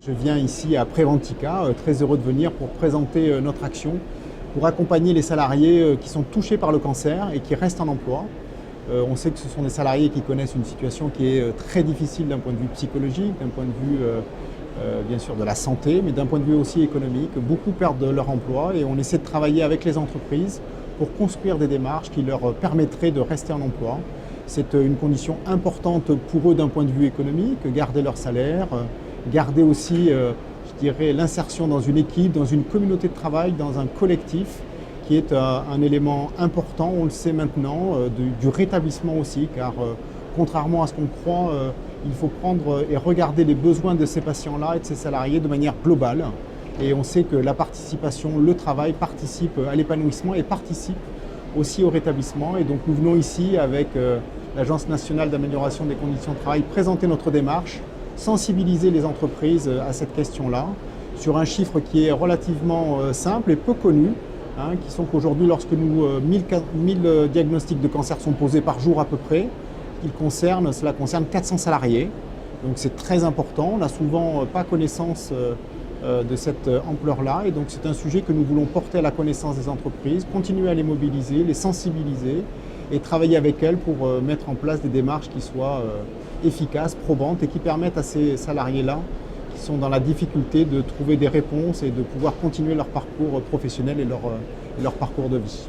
Je viens ici à Preventica, très heureux de venir pour présenter notre action, pour accompagner les salariés qui sont touchés par le cancer et qui restent en emploi. On sait que ce sont des salariés qui connaissent une situation qui est très difficile d'un point de vue psychologique, d'un point de vue bien sûr de la santé, mais d'un point de vue aussi économique. Beaucoup perdent leur emploi et on essaie de travailler avec les entreprises pour construire des démarches qui leur permettraient de rester en emploi. C'est une condition importante pour eux d'un point de vue économique, garder leur salaire, garder aussi, je dirais, l'insertion dans une équipe, dans une communauté de travail, dans un collectif, qui est un élément important, on le sait maintenant, du rétablissement aussi, car contrairement à ce qu'on croit, il faut prendre et regarder les besoins de ces patients-là et de ces salariés de manière globale. Et on sait que la participation, le travail participe à l'épanouissement et participe aussi au rétablissement. Et donc nous venons ici avec l'Agence nationale d'amélioration des conditions de travail présenter notre démarche, sensibiliser les entreprises à cette question-là, sur un chiffre qui est relativement simple et peu connu, qui sont qu'aujourd'hui, lorsque 1000 diagnostics de cancer sont posés par jour à peu près, cela concerne 400 salariés. Donc c'est très important, on n'a souvent pas connaissance de cette ampleur-là, et donc c'est un sujet que nous voulons porter à la connaissance des entreprises, continuer à les mobiliser, les sensibiliser et travailler avec elles pour mettre en place des démarches qui soient efficaces, probantes et qui permettent à ces salariés-là qui sont dans la difficulté de trouver des réponses et de pouvoir continuer leur parcours professionnel et leur parcours de vie.